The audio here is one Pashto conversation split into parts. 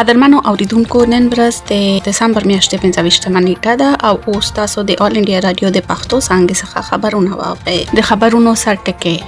قدرمنو اوریدونکو، نن ورځ د دسمبر میاشتې 25مه نیټه ده او اوس تاسو د آل انډیا رادیو د پښتو څانګې څخه خبرونه واورئ. د خبرونو سرټکي: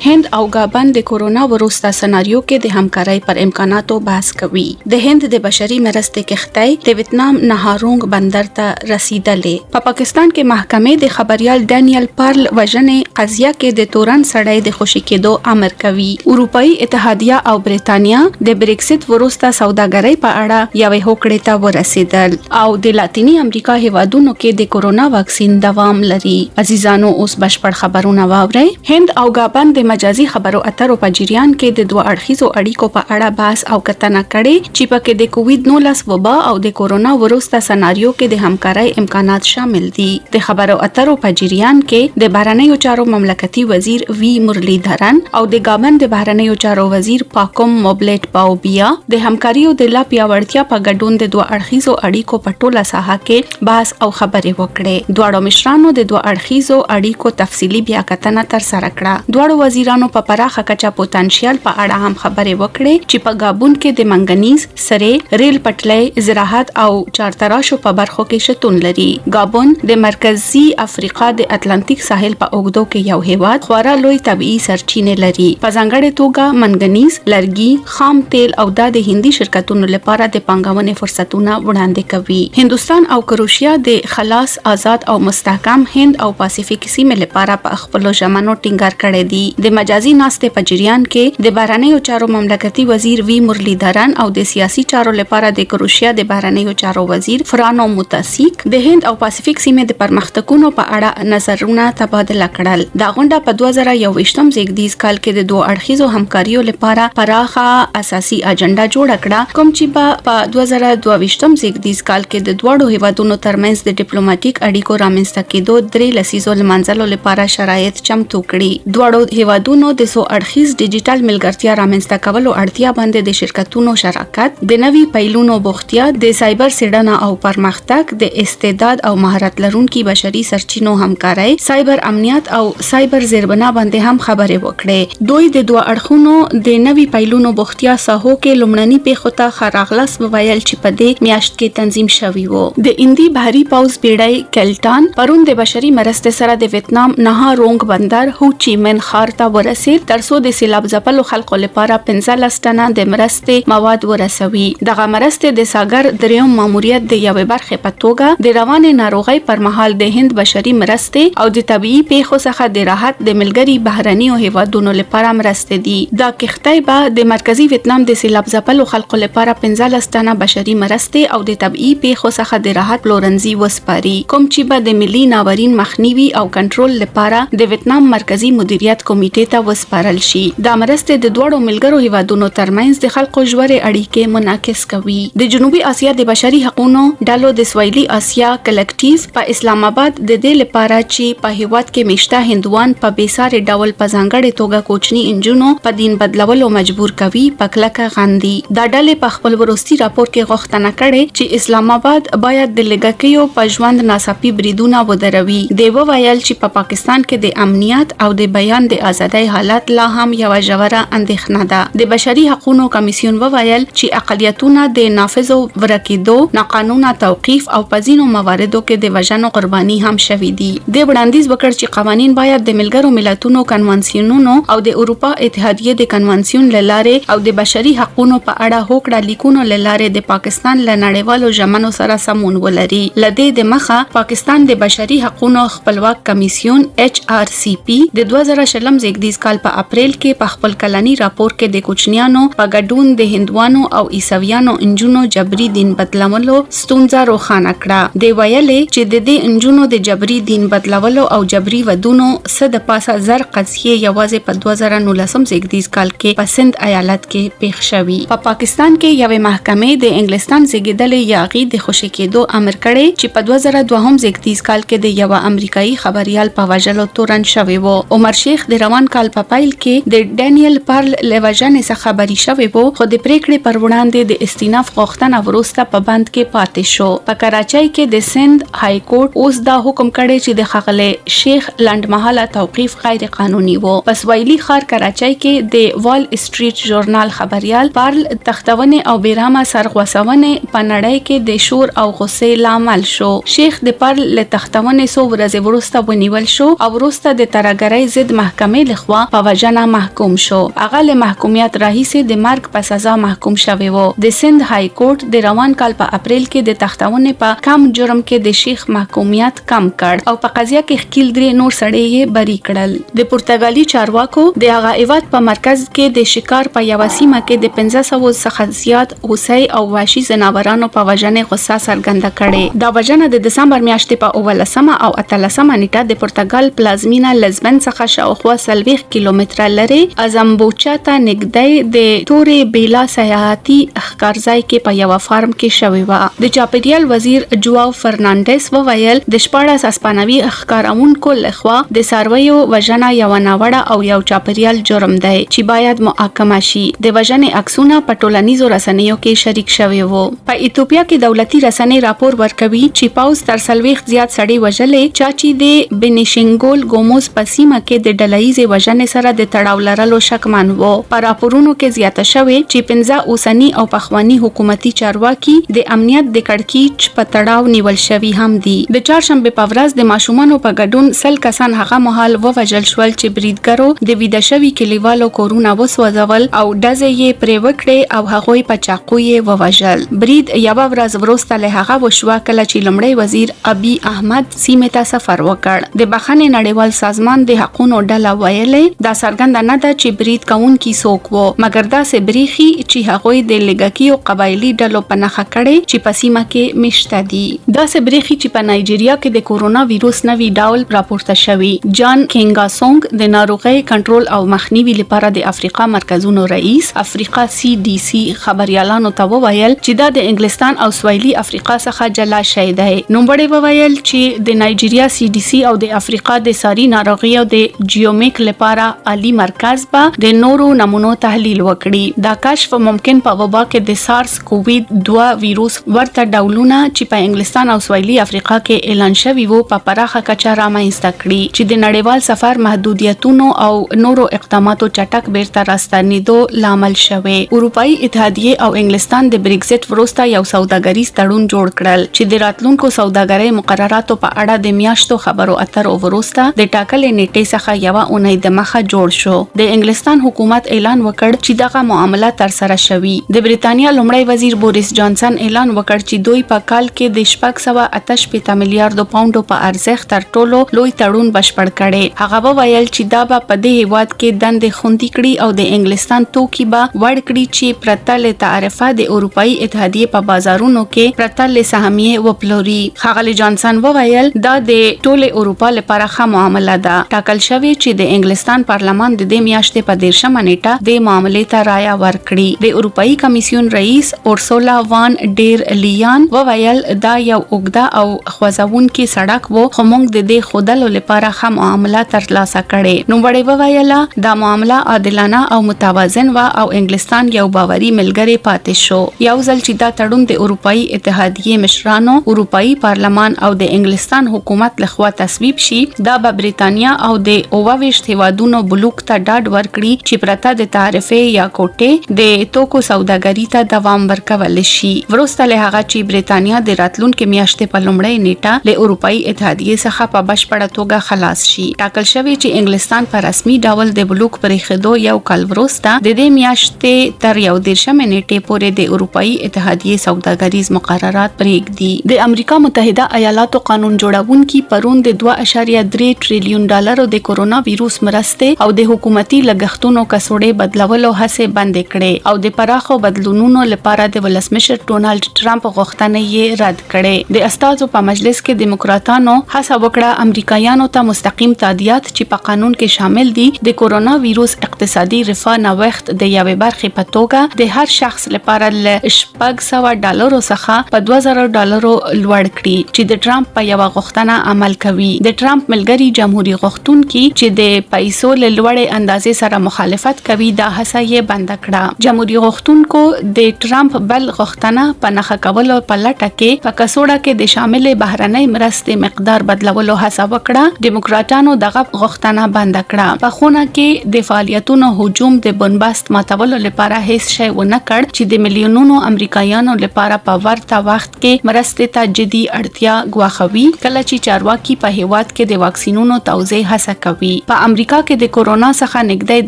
هند او ګابن د کورونا وروسته سناریو کې د همکارۍ پر امکاناتو بحث کوي. د هند د بشري مرستې کښتۍ د ویتنام نهارونګ بندر ته رسیدلې. په پاکستان کې محکمې د خبريال ډانیل پارل وژنې قضیه کې د تورن سړی د خوشي کېدو امر کوي. اروپאי اتحادیه او بریتانیا د بریکسټ وروسته سوداګرۍ په اړه یوې هوکړې ته ورسېدل او د لاتینی امریکا هیوادونو کې د کورونا واکسین دوام لري. عزیزانو، اوس بشپړ خبرونه واورئ. هند او ګابن د مجازي خبرو اترو په جریان کې د دوه اړخیزو اړیکو په اړه بحث او کتنه کړې چې پکې د کووډ-19 وبا او د کورونا وروسته سناریو کې د همکارۍ امکانات شامل دي. د خبرو اترو په جریان کې د بهرنیو چارو مملکتي وزیر وی مرلیدھرن او د ګابن د بهرنیو چارو وزیر پاکوم موبلیټ پاوبیا د همکاریو د لا پیاوړتیا په ګډون د دوه اړخیزو اړیکو په ټوله ساحه کې بحث او خبرې وکړې. دواړو مشرانو د دوه اړخیزو اړیکو تفصیلی بیاکتنه تر سره کړه. دواړو وزیرانو په پراخه کچه پوتنشل په اړه هم خبرې وکړې چې په ګابون کې د منګنیز، سرې، ریل پټلۍ، زراعت او چارتراشو په برخو کې شتون لري. ګابون د مرکزی افریقا د اتلانتیک ساحل په اوږدو کې یو هیواد خورا لوی طبيعي سرچینې لري. په ځانګړې توګه منګنیز، لرګي، خام تیل او د هندي شرکتونو لپاره د پانګونې فرصتونه وړاندې کوي. هندستان او کروشیا د خلاص، آزاد او مستحکم هند او پاسفیک سیمې لپاره په خپل ژمنو ټینګار کړی دی. د مجازي ناستې په جریان کې د بهرنیو چارو مملکتي وزیر وی مرلیدھرن او د سیاسي چارو لپاره د کروشیا د بهرنیو چارو وزیر فرانو موتاسیک د هند او پاسفیک سیمې د پرمختګونو په اړه نظرونه تبادله کړل. دا غونډه په 2021م زیږدیز کال کې د دوه اړخیزو همکاریو لپاره پراخه اساسي اجنډا جوړ کړه، کوم چې په 2022م زیږدیز کال کې د دوه هیوادونو ترمنځ د ډیپلوماټیک اړیکو رامنځته کېدو درې لسیزو لمنځلو لپاره شرایط چمتو کړي. دوه هیوادونو د سو اړخیز ډیجیټل ملګرتیا رامنځته کولو اړتیا باندې د شرکتونو شراکت، د نوي پیلونو بوختیا، د سایبر څېړنه او پرمختګ، د استعداد او مهارت لرونکي بشري سرچینو همکارۍ، سایبر امنیت او سایبر زیربنا باندې هم خبرې وکړې. دوی د دوه اړخونو د نوي پیلونو بوختیا ساحو کې لومړني پیښو ته خراغلاس وویل چې په دې میاشت کې تنظیم شوی وو. د اندی بحري پوځ بیړۍ کلټان پرون د بشري مرستې سره د ویتنام نهارونګ بندر هو چی من ښار ته ورسید ترڅو د سیلاب ځپلو خلکو لپاره 15 ټنه د مرستې مواد ورسوي. دغه مرستې د ساګر دریم ماموریت د یوې برخې په توګه د روانې ناروغۍ پر مهال د هند بشري مرستې او د طبيعي پیښو څخه د راحت د ملګري بهرنیو هیوادونو لپاره مرستې دي. دا کښتۍ به د مرکزی ویتنام د سیلاب ځپلو خلکو لپاره 15 ټنه بشري مرستې او د طبيعي پیښو څخه د راحت پلورنځي وسپاري، کوم چې به د ملي ناورین مخنیوي او کنټرول لپاره د ویتنام مرکزی مدیریت کمیټې ته وسپارل شي. دا مرستې د دوړو ملګرو هیوادونو ترمنځ د خلکو ژورې اړیکې منعکس کوي. د جنوبي اسیا د بشري حقوقو ډلو د سویلي اسیا کلیکټیو په اسلام آباد د دې لپاره چې په هیواد کې میشته هندوان په بیسارې ډول په ځانګړې توګه کوچني انجونو په دین بدلولو مجبور کوي په کلکه غندي. دا ډلې په خپل وروستي راپور کې غوښتنه کړې چې اسلام آباد باید د لږکیو په ژوند ناڅاپي بریدونه ودروي. دی وویل چې په پاکستان کې د امنیت او د بیان د ازادۍ حالت لا هم یو ژوره اندېښنه ده. د بشري حقوقو کمیسیون وویل چې اقلیتونه د نافذو ورکېدو، ناقانونه توقیف او په ځینو مواردو کې د وژنو قرباني هم شوي دي. د وړاندیز وکړ چې قوانین باید د ملګرو ملتونو کنوانسیونونو او د اروپا اتحادیې د کنوانسیون لاره او د بشري حقوقو په اړه هوکړه لیکونو لاره د پاکستان له نړیوالو ژمنو سره سمون ولري. لدې د مخه پاکستان د بشري حقوقو خپلواک کمیسیون HRCP د 2020م زیږدیز کال په اپریل کې په خپل کلنی راپور کې د کوچنیانو په ګډون د هندوانو او عیسویانو انجونو جبري دین بدلولو ستونزه روښانه کړه. دی ویلي چې د دې انجونو د جبري دین بدلولو او جبري ودونو د پاسه زر قضیې یوازې په 2019م زیږدیز کال کې په سند ایالت کې پیښ شوي. په پاکستان کې یوې محکمې د انګلستان زیږیدلې یاغي د خوشي کېدو امر کړی چې په 2002م زیږدیز کال کې د یو امریکایي خبريال په وژلو تورن شوی وو. عمر شیخ د روان روان کال په پیل کې د ډانیل پارل لوجنې څخه بری شوی وو، خو د پریکړې پر وړاندې د استیناف غوښتنه وروسته په بند کې پاتې شو. په کراچۍ کې د سند های کورټ اوس دا حکم کړی چې د ښاغلي شیخ لنډمهاله توقیف غیر قانوني وو. په سویلي ښار کراچۍ کې د وال سټریټ ژورنال خبريال پارل تختونې او بیرامه سرغوسونې په نړۍ کې د شور او غصې لامل شو. شیخ د پارل له تختونې څو ورځې وروسته ونیول شو او وروسته د ترهګرۍ ضد محکمې لخوا په وژنه محکوم شو. هغه له محکومیت راهیسې د مرګ په سزا محکوم شوی وو. د سند های کورټ د روان کال په اپریل کې د تختونې په کم جرم کې د شیخ محکومیت کم کړ او په قضیه کې خکیل درې نور سړی یې بری کړل. د پرتګالي چارواکو د هغه ایواد په مرکز کې د شکار په یو سیمه کې د 1500 څخه زیات اوسۍ او وحشي ځناورانو په وژنې غصه څرګنده کړې. دا وژنه د دسمبر میاشتې په 18 او 18 نیټه د پرتګال پلازمینه لزبن څخه شاوخوا 40 کیلومتره لري ازمبوچا ته نږدې د تورې بیلا سیاحتي ښکارځای کې په یو فارم کې شوی و. د چاپیریال وزیر جواو فرناندس وویل د 14 اسپانوي ښکارونکو لخوا د څارویو وژنه یو ناوړه او یو چاپیریال جرم دی چې باید محاکمه شي. د وژنې عکسونه په ټولنیزو رسنیو کې شریک شوي وو. په ایتوپیا کې دولتي رسنۍ راپور ورکوي چې پاوز تر 40 زیات سړي وژلې، چا چې د بنشنګول ګوموس په سیمه کې د ډلهیزې وژنې سره د تړاو لرلو شکمن وو. په راپورونو کې زیاته شوې چې 15 اوسنی او پخوانی حکومتي چارواکي د امنیت د کړکېچ په تړاو نیول شوي هم دي. د چهارشنبه په ورځ د ماشومانو په ګډون 100 کسان هغه مهال ووژل شول چې بریدګرو د ویده شوي کلیوالو کورونه وسوځول او ډزې یې پرې وکړې او هغوی په چاقو یې ووژل. برید یوه ورځ وروسته له هغه وشوه کله چې لومړی وزیر ابي احمد سیمې ته سفر وکړ. د بخښنې نړیوال سازمان د حقوقو ډله ویلې دا څرګنده نه ده چې برید کوونکي څوک وو، مګر داسې بریښي چې هغوی د لږکیو قبایلي ډلو په نښه کړي چې په سیمه کې مشته دي. داسې بریښي چې په نایجیریا کې د کورونا ویروس نوی ډول راپورته شوی. جان کینګاسونګ د ناروغۍ کنټرول او مخنیوي لپاره د افریقا مرکزونو رئیس افریقا CDC خبريالانو ته وویل چې دا د انګلستان او سویلي افریقا څخه جلا شوی دی. نوموړي وویل چې د نایجیریا CDC او د افریقا د ساري ناروغیو د جیومیک لپاره عالی مرکز به د نورو نمونو تحلیل وکړي. دا کشف ممکن په وبا کې د سارس کووید 2 ویروس ورته ډولونه چې په انګلستان او سویلي افریقا کې اعلان شوی وو په پراخه کچه رامنځته کړي چې د نړیوال سفر محدودیتونو او نورو اقداماتو چټک بیرته راستنېدو لامل شوی. اروپאי اتحادیه او انګلستان د بریگزټ وروسته یو سوداګریز تړون جوړ کړل چې د راتلونکو سوداګرۍ مقرراتو په اړه د میاشتو خبرو اترو وروسته د ټاکلې نیټې څخه یو اونۍ د مخه جوړ شو. د انګلستان حکومت اعلان وکړ چې دغه معامله تر سره شوی. د بریتانیا لومړی وزیر بوریس جانسن اعلان وکړ چې دوی په کال کې د 648 میلیارډ پاونډو په ارزښت تر ټولو لوی تړون بشپړ کړي. هغه وویل چې دا به په دې هیواد کې دندې خوندي کړي او د انګلستان توکي به وړ کړي چې پرته له تعرفه د اروپאי اتحادیه په بازارونو کې پرته له سهمیه وپلوري. ښاغلي جانسن وویل دا د ټوله اروپا لپاره ښه معامله ده. ټاکل شوی چې د انګلستان پارلمان د دې میاشتې په 13 نیټه د معاملې ته رایه ورکړي. د اروپאי کمیسیون رئیس اورسولا وان ډیر لیان وویل دا یو اوږده او خوځونکې سړک وو، خو موږ د دې خودلو لپاره ښه معامله ترلاسه کړې. نو وړي وویل دا معامله عادلانه او متوازن و او انګلستان یو باوري ملګری پاتې شو. یو ځل چې دا تړون د اروپאי اتحادیه مشرانو، اروپאי پارلمان او د انګلستان حکومت لخوا تصویب شي، دا به بریتانیا او د 28 هیوادونو بلوک ته ډاډ ورکړي چې پرته د تعرفې یا کوټې د توکو سوداګرۍ ته دوام ورکول شي. وروسته له هغه چې بریتانیا د راتلونکو میاشتې په لومړۍ نیټه له اروپאי اتحادیه څخه په بشپړه توګه خلاص شي. ټاکل شوی چې انګلستان په رسمي ډول د بلوک پرېښودو یو کال وروسته د دې میاشتې تر 11 نیټې پورې د اروپאי اتحادیه سوداګریز مقررات پرېږدي. د امریکا متحده ایالاتو قانون جوړونکي پرون د 2.3 ټریلیون ډالرو د کورونا ویروس مرستې او د حکومتي لګښتونو کڅوړې بدلولو هڅې بندې کړې او د پراخو بدلونونو لپاره د ولسمشر ډونالد ټرمپ غوښتنې یې رد کړې. د استازو په مجلس کې دیموکراتانو هڅه وکړه امریکایانو ته مستقیم تادیات چې په قانون کې شامل دي د کورونا ویروس اقتصادي رفاه نوښت د یوې برخې په توګه د هر شخص لپاره له $600 څخه په $2000 لوړ کړي چې د ټرمپ په یو غوښتنه عمل کوي. د ټرمپ ملګری جمهوریت غوښتونکي چې د د پیسو له لوړې اندازې سره مخالفت کوي دا هڅه یې بند کړه. جمهوریت غوښتونکو د ټرمپ بل غوښتنه په نخښه کولو په لټه کې په کڅوړه کې د شامل بهرنۍ مرستې مقدار بدلولو هڅه وکړه. دیموکراتانو دغه غوښتنه بند کړه. په خونه کې د فعالیتونو هجوم د بنبست ماتولو لپاره هیڅ شی ونه کړ چې د میلیونونو امریکایانو لپاره په ورته وخت کې مرستې ته جدي اړتیا ګواښوي کله چې چارواکي په هیواد کې د واکسینونو توزیع هڅه کوي. په امریکا کې د کورونا څخه نږدې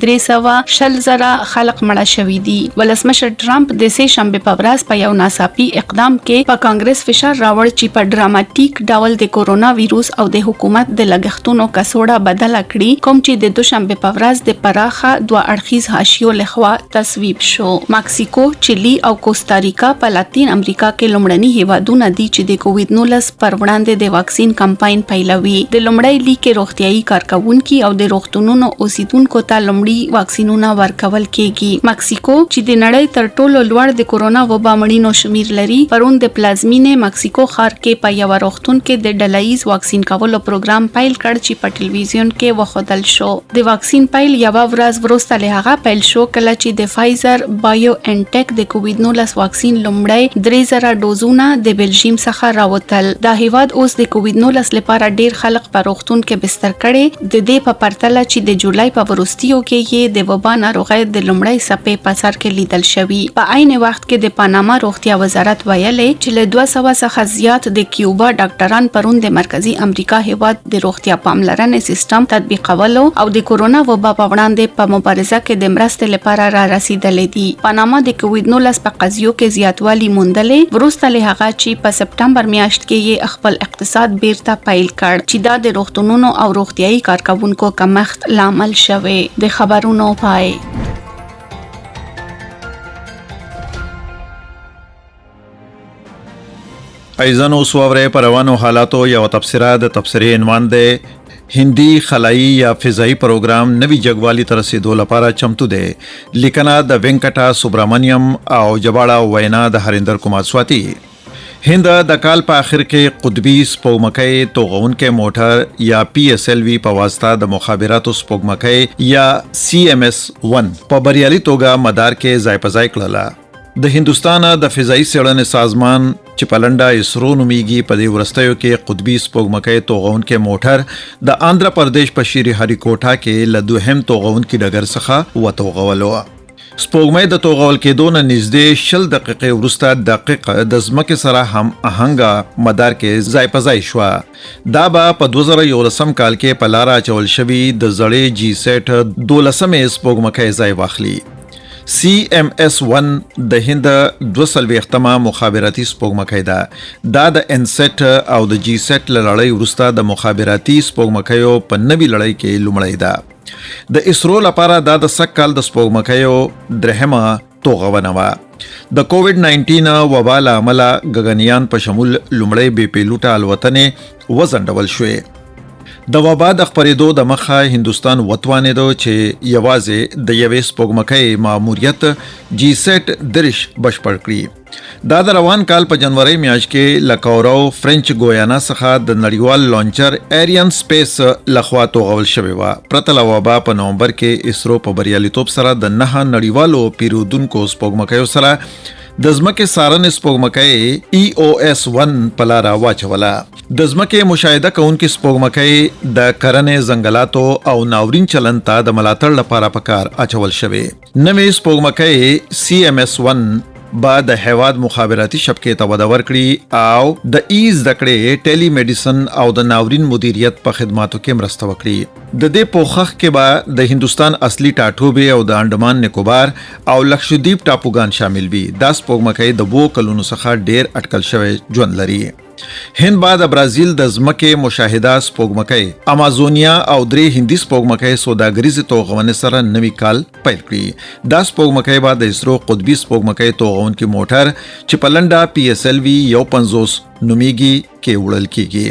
300,000 خلک مړه شوي دي. ولسمشر ټرمپ د سه شنبه په ورځ په یو ناڅاپي اقدام کې په کانګرس فشار راوړ چې په ډراماټیک ډول د کورونا وایروس او د حکومت د لګښتونو کڅوړه بدله کړي، کوم چې د دوشنبه په ورځ د پراخه دوه اړخیز حاشیو لخوا تصویب شو. مکسیکو، چیلی او کوستاریکا په لاتین امریکا کې لومړني هیوادونه دي چې د کووډ-19 پر وړاندې د واکسین کمپاین پیلوي. د لومړی لیک کې روغتيایي کارکونکو او د روغتونونو اوسیدونکو ته لومړی واکسینونه ورکول کیږي. مکسیکو چې د نړۍ تر ټولو لوړ د کورونا وبا مړینو شمیر لري، پرون د پلازمینې مکسیکو ښار کې په یو روغتون کې د ډله‌ایز واکسین کولو پروګرام پیل کړ چې په ټلویزیون کې وښودل شو. د واکسین پیل یو ورځ وروسته له هغه پیل شو کله چې د فایزر بایو انټیک د کووډ-19 واکسین لومړی 3000 ډوزونه د بلجیم څخه راوتل. دا هیواد اوس د کووډ-19 لپاره ډیر خلک په روغتون کې بستر کړي، د دې په پرتله چې د جولای په وروستیو کې یې د وبا ناروغۍ د لومړی څپې په سر کې لیدل شوی. په عین وخت کې د پاناما روغتیا وزارت ویلي چې له 200 څخه زیات د کیوبا ډاکټران پرون د مرکزی امریکا هیواد د روغتیا پاملرنې سیستم تطبیقولو او د کورونا وبا په وړاندې په مبارزه کې د مرستې لپاره را رسیدلې دي. پاناما د کووډ-19 په قضیو کې زیاتوالی موندلې وروسته له هغه چې په سپټمبر میاشت کې یې خپل اقتصاد بیرته پیل کړ چې دا د روغتونونو او روغتيایي کارکونکو کمښت لامل شوی. د خبرونو پای. ایزانو سووره پر روانو حالاتو یو تبصره د تبصرې عنوان ده هندي خلایی یا فضایی پروګرام نوی جګوالی تر رسیدو لپاره چمتو دی. لیکنه د وینکټا سوبرامنیم او جباړه وینا د هریندر کمار سواتی. هند د کال په اخر کې قطبی سپوږمکۍ توغونکې موټر یا PSLV په واسطه د مخابراتو سپوږمکۍ یا CMS-1 په بریالي توګه مدار کې ځای په ځای کړله. د هندوستان د فضایی څېړنې سازمان چې په لنډه اسرو نومیږي په دې ورستیو کې قطبی سپوږمکۍ توغونکې موټر د آندھرا پردیش په شری هریکوټا کې له دوهم توغونکي ډګر څخه وتوغولو. سپوږمۍ د توغول کېدو نه نږدې 20 دقیقې وروسته دقیقه د ځمکې سره هم آهنګه مدار کې ځای په ځای شوه. دا به په 2011 کال کې په لاره اچول شوي د زړې جی سیټ 12مې سپوږمکۍ ځای واخلي. CMS-1 د هند 240مه مخابراتي سپوږمکۍ ده. دا د انسیټ او د جی سیټ لړۍ وروسته د مخابراتي سپوږمکیو په نوي لړۍ کې لومړی ده. د اسرو لپاره دا د سکل د سپوږمکیو درهمه توغونه وه. د کووډ-19 وبا له امله ګګنیان په شمول لومړی بې پیلوټه الوتنې وځنډول شوې. د وبا د خپرېدو د مخه هندوستان وتوانېدو چې یوازې د یوې سپوږمکۍ ماموریت جی سیټ 30 بشپړ کړي. دا د روان کال په جنوري میاشت کې لکورو فرنچ ګویانا څخه د نړیوال لانچر ایریان سپیس لخوا توغول شوی و. پرته له وبا په نومبر کې اسرو په بریالیتوب سره د 9 نړیوالو پیرودونکو سپوږمکیو سره د ځمکې څارنې سپوږمکۍ EOS-1 په لاره واچوله. د ځمکې مشاهده کوونکې سپوږمکۍ د کرنې ځنګلاتو او ناورین چلند ته د ملاتړ لپاره په کار اچول شوې. نوې سپوږمکۍ CMS-1 با د هیواد مخابراتي شبکې ته وده ورکړي او د زده کړې ټیلی میډیسن او د ناورین مدیریت په خدماتو کې مرسته وکړي. د دې پوښښ کې به د هندوستان اصلي ټاټوبې او د انډمان نیکوبار او لکشدیپ ټاپوګان شامل وي. دا سپوږمکۍ د 2 کلونو څخه ډیر اټکل شوی ژوند لري. هند بعد برازیل د ځمکې مشاهده سپوږمکۍ امازونیا او 3 هندي سپوږمکۍ سوداګریزې توغونې سره نوي کال پیل کړي. دا سپوږمکۍ بعد د اسرو قطبي سپوږمکۍ توغونکي موټر چې په لنډه PSLV 150 نومیږي کې وړل کیږي.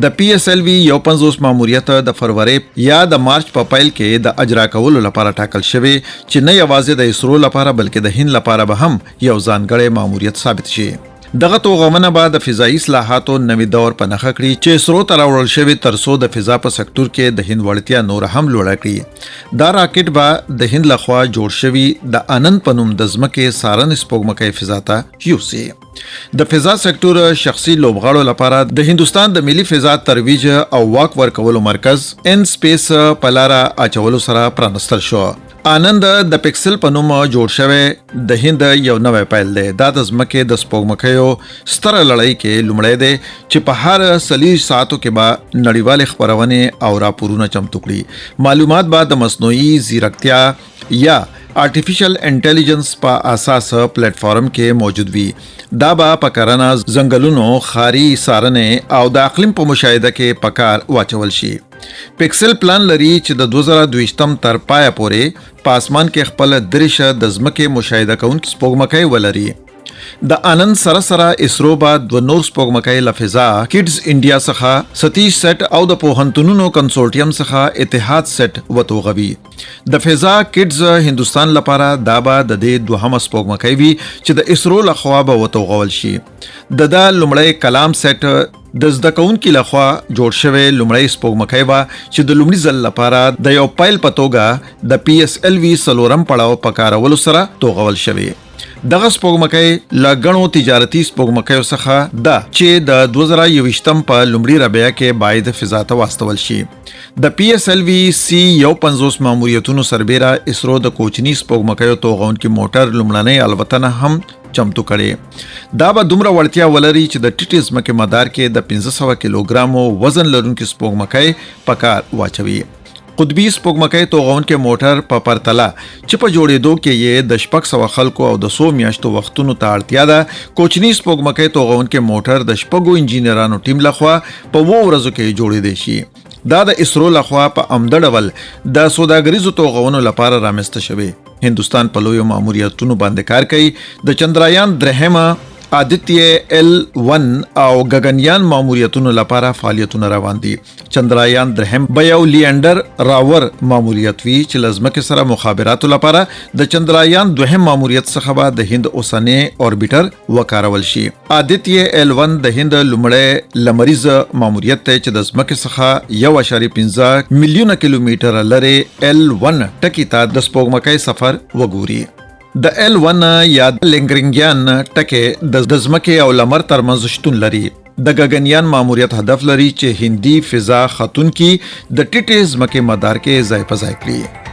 د PSLV 150 ماموریت د فروری یا د مارچ په پیل کې د اجرا کولو لپاره ټاکل شوی چې نه یوازې د اسرو لپاره بلکې د هند لپاره به هم یو ځانګړی ماموریت ثابت شي. دغه توغمنه بعد د فضایي اصلاحاتو نوې دور په نخښه کړي چې اسرو ته راوړل شوی ترڅو د فضا په سکتور کې د هند وړتیا نور هم لوړه کړي. دا راکټ به د هند لخوا جوړ شوی د آنند په نوم د ځمکې سارن سپوږمکۍ فضا ته یوسي. د فضا سکتور شخصي لوبغاړو لپاره د هندستان د ملي فضا ترویج او واک ورکولو مرکز ان سپیس په لاره اچولو سره پرانستل شو. آنند د پکسل په نوم جوړ شوی د هند یو نوې پیل دی. دا د ځمکې د سپوږمکیو ستره لړۍ کې لومړی دی چې په هر 40 ساعتو کې به نړیوالې خبرونه او راپورونه چمتو کړي. معلومات به د مصنوعي ځیرکتیا یا آرټیفیشل انټيليجنس په اساس پلیټ فارم کې موجود وي. دا به په کرنه، ځنګلونو، خاري سارنې او د اقلیم په مشاهده کې پکار واچول شي. پکسل پلان لري چې د 2022 تر پایه پورې په اسمان کې خپل درشه د ځمکې مشاهده کوونکي سپوږمکۍ ولري. د آنند سره سره اسرو به د نور سپوږمکۍ له فضا کډز انډیا څخه ستیش سیټ او د پوهنتونونو کنسورټیم څخه اتحاد سیټ وتوغوي. د فضا کډز هندستان لپاره دا به د دې دوهمه سپوږمکۍ وي چې د اسرو لخوا به وتوغول شي. د لومړی کلام سیټ د زده کوونکي لخوا جوړ شوی لومړی سپوږمکۍ وه چې د لومړي ځل لپاره د یو پیل په توګه د PSLV څلورم پړاو په کارولو سره توغول شوی. دغه سپوږمکۍ له ګڼو تجارتي سپوږمکیو څخه ده چې د 2021 په لومړي ربیع کې باید فضا ته واستول شي. د PSLV C-50 ماموریتونو سربیره اسرو د کوچني سپوږمکیو توغونکي موټر لومړنۍ الوتنه هم چمتو کړي. دا به دومره وړتیا ولري چې د ټیټې ځمکې مدار کې د 1500 کیلوګرامو وزن لرونکي سپوږمکۍ په کار واچوي. قطبي سپوږمکۍ توغونکي موټر په پرتله چې په جوړېدو کې یې د 600 خلکو او د 100 میاشتو وختونو ته اړتیا ده، کوچني سپوږمکۍ توغونکي موټر د 6 انجینرانو ټیم لخوا په 2 ورځو کې جوړېدای شي. دا د اسرو لخوا په عمده ډول د سوداګریزو توغونو لپاره رامنځته شوی. هندستان په لویو ماموریتونو باندې کار کوي. د چندرایان درهمه، آدتیه L1 او گگنیان ماموریتونو لپاره فعالیتونه روان دي. چندرایان درهم به یو لیانډر راور ماموریت وی چې لزمکه سره مخابراتو لپاره د چندرایان دوهم ماموریت څخه به د هند اوسنۍ اوربیټر وکارول شي. آدتیه L1 د هند لومړی لمریز ماموریت ته چې د ځمکې څخه 1.15 میلیونه کیلومتر لري L1 ټکی ته د سپوږمکۍ سفر وګوري. د L1 یا لنګرینګیان ټکي د ځمکې او لمر ترمنځ شتون لري. د گگنیان ماموریت هدف لري چې هندي فضا خاتون کې د ټیټې ځمکې مدار کې ځای په ځای کړي.